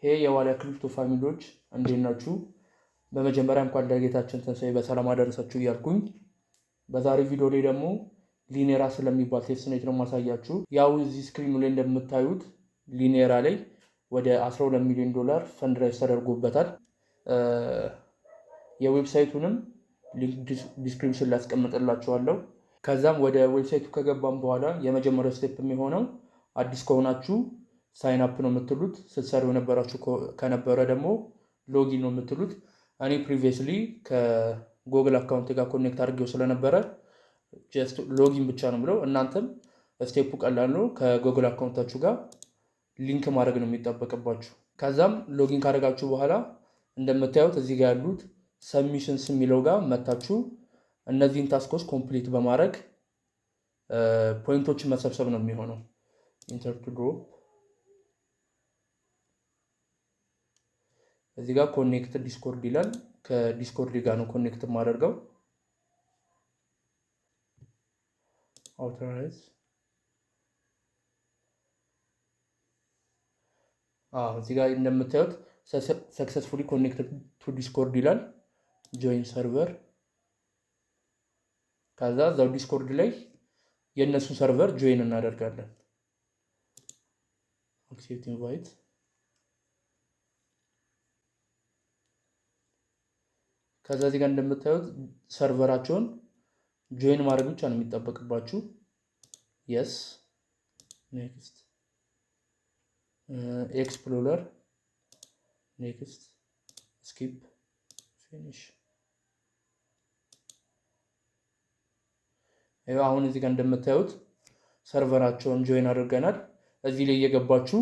ሄ የዋልያ ክሪፕቶ ፋሚሊዎች እንዴት ናችሁ? በመጀመሪያ እንኳን ለጌታችን ትንሣኤ በሰላም አደረሳችሁ እያልኩኝ በዛሬ ቪዲዮ ላይ ደግሞ ሊኔራ ስለሚባል ቴስትኔት ነው ማሳያችሁ። ያው እዚህ ስክሪኑ ላይ እንደምታዩት ሊኔራ ላይ ወደ $12 ሚሊዮን ፈንድራይዝ ተደርጎበታል። የዌብሳይቱንም ሊንክ ዲስክሪፕሽን ላይ አስቀምጥላችኋለሁ። ከዛም ወደ ዌብሳይቱ ከገባም በኋላ የመጀመሪያው ስቴፕ የሚሆነው አዲስ ከሆናችሁ ሳይን አፕ ነው የምትሉት። ስትሰሩ የነበራችሁ ከነበረ ደግሞ ሎጊን ነው የምትሉት። እኔ ፕሪቪየስሊ ከጎግል አካውንት ጋር ኮኔክት አድርጌው ስለነበረ ጀስት ሎጊን ብቻ ነው ብለው። እናንተም ስቴፑ ቀላል ነው። ከጎግል አካውንታችሁ ጋር ሊንክ ማድረግ ነው የሚጠበቅባችሁ። ከዛም ሎጊን ካደረጋችሁ በኋላ እንደምታዩት እዚህ ጋር ያሉት ሰብሚሽንስ የሚለው ጋር መታችሁ እነዚህን ታስኮች ኮምፕሊት በማድረግ ፖይንቶችን መሰብሰብ ነው የሚሆነው። ኢንተር ቱ ድሮፕ እዚህ ጋር ኮኔክት ዲስኮርድ ይላል። ከዲስኮርድ ጋር ነው ኮኔክት የማደርገው። አውቶራይዝ እዚህ ጋር እንደምታዩት ሰክሰስፉሊ ኮኔክትድ ቱ ዲስኮርድ ይላል። ጆይን ሰርቨር። ከዛ እዛው ዲስኮርድ ላይ የእነሱ ሰርቨር ጆይን እናደርጋለን። አክሴፕት ኢንቫይት። ከዛ እዚህ ጋር እንደምታዩት ሰርቨራቸውን ጆይን ማድረግ ብቻ ነው የሚጠበቅባችሁ። የስ ኔክስት፣ ኤክስፕሎረር ኔክስት፣ ስኪፕ፣ ፊኒሽ። አሁን እዚህ ጋር እንደምታዩት ሰርቨራቸውን ጆይን አድርገናል። እዚህ ላይ እየገባችሁ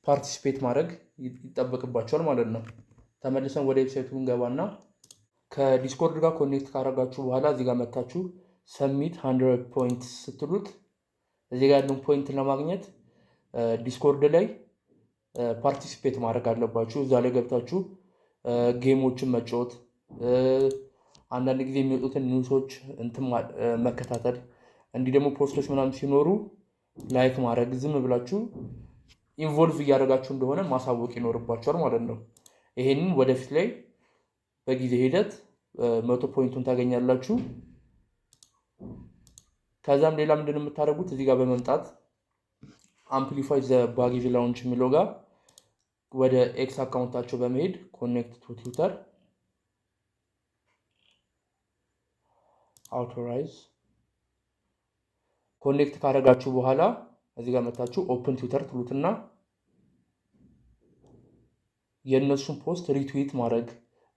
ፓርቲሲፔት ማድረግ ይጠበቅባቸዋል ማለት ነው። ተመልሰን ወደ ዌብሳይቱ እንገባና ከዲስኮርድ ጋር ኮኔክት ካደረጋችሁ በኋላ እዚህ ጋር መታችሁ ሰሚት 100 ፖይንት ስትሉት እዚህ ጋር ያለውን ፖይንት ለማግኘት ዲስኮርድ ላይ ፓርቲሲፔት ማድረግ አለባችሁ። እዛ ላይ ገብታችሁ ጌሞችን መጫወት፣ አንዳንድ ጊዜ የሚወጡትን ኒውሶች መከታተል፣ እንዲህ ደግሞ ፖስቶች ምናምን ሲኖሩ ላይክ ማድረግ፣ ዝም ብላችሁ ኢንቮልቭ እያደረጋችሁ እንደሆነ ማሳወቅ ይኖርባችኋል ማለት ነው። ይሄንን ወደፊት ላይ በጊዜ ሂደት 100 ፖይንቱን ታገኛላችሁ። ከዛም ሌላ ምንድን የምታደርጉት እዚህ ጋር በመምጣት አምፕሊፋይ ዘ ባጌጅ ላውንች የሚለው ጋር ወደ ኤክስ አካውንታቸው በመሄድ ኮኔክት ቱ ትዊተር፣ አውቶራይዝ። ኮኔክት ካደረጋችሁ በኋላ እዚህ ጋር መታችሁ ኦፕን ትዊተር ትሉትና የእነሱን ፖስት ሪትዊት ማድረግ፣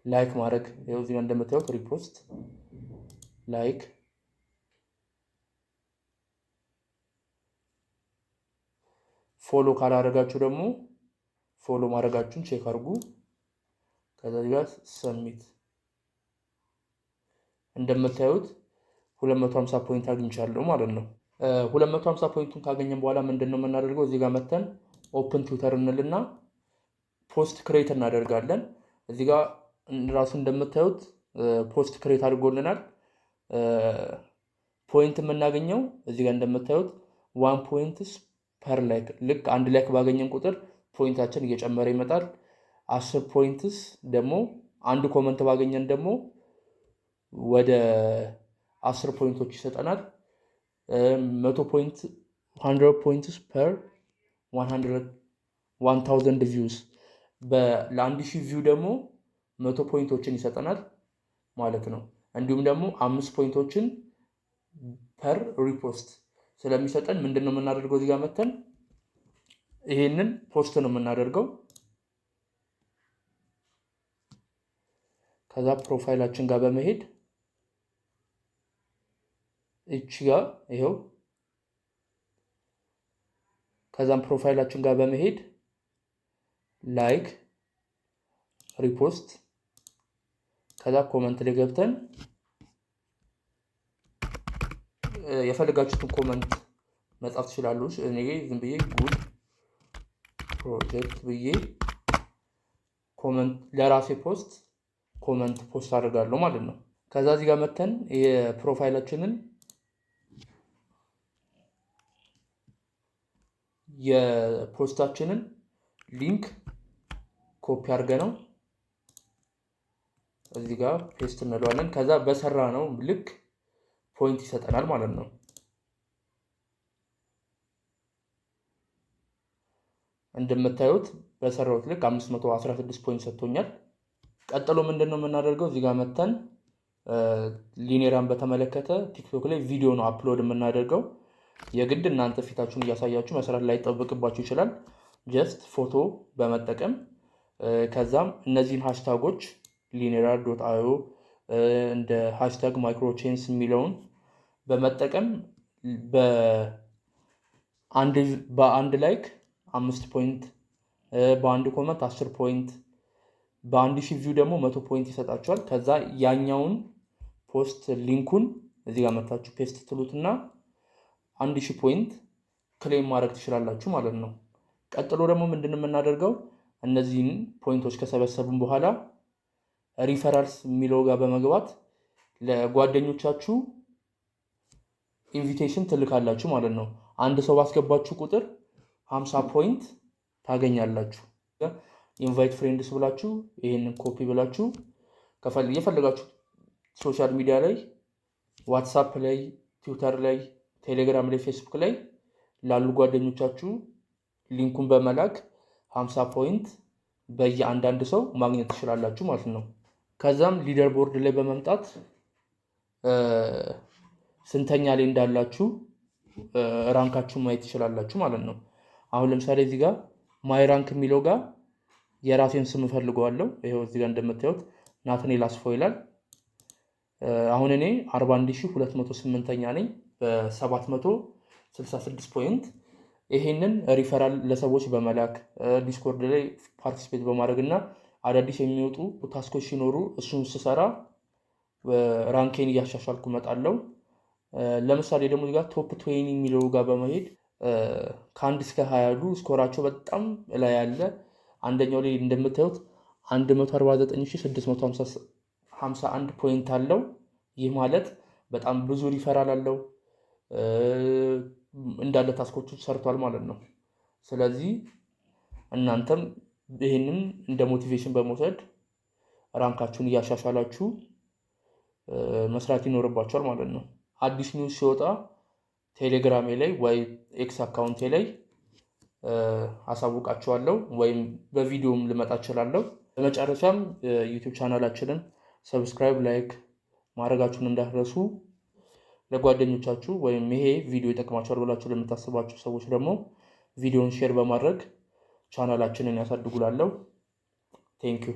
ላይክ ማድረግ። ይኸው እዚህ ጋር እንደምታዩት ሪፖስት፣ ላይክ፣ ፎሎ ካላደረጋችሁ ደግሞ ፎሎ ማድረጋችሁን ቼክ አድርጉ። ከዛ እዚህ ጋር ሰሚት። እንደምታዩት 250 ፖይንት አግኝቻለሁ ማለት ነው። 250 ፖይንቱን ካገኘን በኋላ ምንድን ነው የምናደርገው? እዚህ ጋር መተን ኦፕን ትዊተር እንልና ፖስት ክሬት እናደርጋለን። እዚህ ጋር ራሱ እንደምታዩት ፖስት ክሬት አድርጎልናል። ፖይንት የምናገኘው እዚህ ጋር እንደምታዩት 1 ፖይንትስ ፐር ላይክ። ልክ አንድ ላይክ ባገኘን ቁጥር ፖይንታችን እየጨመረ ይመጣል። 10 ፖይንትስ ደግሞ አንድ ኮመንት ባገኘን ደግሞ ወደ 10 ፖይንቶች ይሰጠናል። 100 ፖይንትስ ፐር 1000 ቪውስ። ለ1000 ቪው ደግሞ 100 ፖይንቶችን ይሰጠናል ማለት ነው። እንዲሁም ደግሞ 5 ፖይንቶችን ፐር ሪፖስት ስለሚሰጠን ምንድን ነው የምናደርገው? እዚህ ጋር መተን ይሄንን ፖስት ነው የምናደርገው። ከዛ ፕሮፋይላችን ጋር በመሄድ እቺ ጋር ይሄው፣ ከዛም ፕሮፋይላችን ጋር በመሄድ ላይክ፣ ሪፖስት፣ ከዛ ኮመንት ላይ ገብተን የፈልጋችሁትን ኮመንት መጻፍ ትችላላችሁ። እኔ ዝም ብዬ ጉድ ፕሮጀክት ብዬ ኮመንት ለራሴ ኮመንት ፖስት አድርጋለሁ ማለት ነው። ከዛ እዚህ ጋር መተን የፕሮፋይላችንን የፖስታችንን ሊንክ ኮፒ አድርገ ነው እዚህ ጋር ፔስት እንለዋለን። ከዛ በሰራ ነው ልክ ፖይንት ይሰጠናል ማለት ነው። እንደምታዩት በሰራሁት ልክ 516 ፖይንት ሰጥቶኛል። ቀጥሎ ምንድነው የምናደርገው? እዚህ ጋር መተን ሊኔራን በተመለከተ ቲክቶክ ላይ ቪዲዮ ነው አፕሎድ የምናደርገው። የግድ እናንተ ፊታችሁን እያሳያችሁ መስራት ላይ ጠብቅባችሁ ይችላል። ጀስት ፎቶ በመጠቀም ከዛም እነዚህን ሃሽታጎች linear.io እንደ ሃሽታግ ማይክሮቼንስ የሚለውን በመጠቀም በአንድ ላይክ 5 ፖይንት፣ በአንድ ኮመንት 10 ፖይንት፣ በ1000 ቪው ደግሞ 100 ፖይንት ይሰጣችኋል። ከዛ ያኛውን ፖስት ሊንኩን እዚህ ጋር መታችሁ ፔስት ትሉትና 1000 ፖይንት ክሌም ማድረግ ትችላላችሁ ማለት ነው። ቀጥሎ ደግሞ ምንድነው የምናደርገው? እነዚህን ፖይንቶች ከሰበሰብን በኋላ ሪፈራልስ የሚለው ጋር በመግባት ለጓደኞቻችሁ ኢንቪቴሽን ትልካላችሁ ማለት ነው። አንድ ሰው ባስገባችሁ ቁጥር 50 ፖይንት ታገኛላችሁ። ኢንቫይት ፍሬንድስ ብላችሁ ይሄንን ኮፒ ብላችሁ የፈለጋችሁ ሶሻል ሚዲያ ላይ ዋትሳፕ ላይ፣ ትዊተር ላይ፣ ቴሌግራም ላይ፣ ፌስቡክ ላይ ላሉ ጓደኞቻችሁ ሊንኩን በመላክ 50 ፖይንት በየአንዳንድ ሰው ማግኘት ትችላላችሁ ማለት ነው። ከዛም ሊደር ቦርድ ላይ በመምጣት ስንተኛ ላይ እንዳላችሁ ራንካችሁን ማየት ትችላላችሁ ማለት ነው። አሁን ለምሳሌ እዚህ ጋር ማይ ራንክ የሚለው ጋር የራሴን ስም እፈልገዋለሁ። ይሄው እዚህ ጋር እንደምታዩት ናትናኤል አስፋው ይላል። አሁን እኔ 41208ኛ ነኝ በ766 ፖይንት። ይሄንን ሪፈራል ለሰዎች በመላክ ዲስኮርድ ላይ ፓርቲሲፔት በማድረግ እና አዳዲስ የሚወጡ ታስኮች ሲኖሩ እሱን ስሰራ ራንኬን እያሻሻልኩ እመጣለሁ። ለምሳሌ ደግሞ እዚህ ጋር ቶፕ 20 የሚለው ጋር በመሄድ ከ1 እስከ 20 ያሉ ስኮራቸው በጣም ላይ ያለ አንደኛው ላይ እንደምታዩት 149651 ፖይንት አለው። ይህ ማለት በጣም ብዙ ሪፈራል አለው፣ እንዳለ ታስኮቹ ሰርቷል ማለት ነው። ስለዚህ እናንተም ይህንን እንደ ሞቲቬሽን በመውሰድ ራንካችሁን እያሻሻላችሁ መስራት ይኖርባችኋል ማለት ነው። አዲስ ኒውስ ሲወጣ ቴሌግራሜ ላይ ወይ ኤክስ አካውንቴ ላይ አሳውቃችኋለሁ ወይም በቪዲዮም ልመጣ እችላለሁ። በመጨረሻም ዩቲዩብ ቻናላችንን ሰብስክራይብ፣ ላይክ ማድረጋችሁን እንዳትረሱ። ለጓደኞቻችሁ ወይም ይሄ ቪዲዮ ይጠቅማችኋል ብላችሁ ለምታስባችሁ ሰዎች ደግሞ ቪዲዮን ሼር በማድረግ ቻናላችንን ያሳድጉላለሁ። ቴንክ ዩ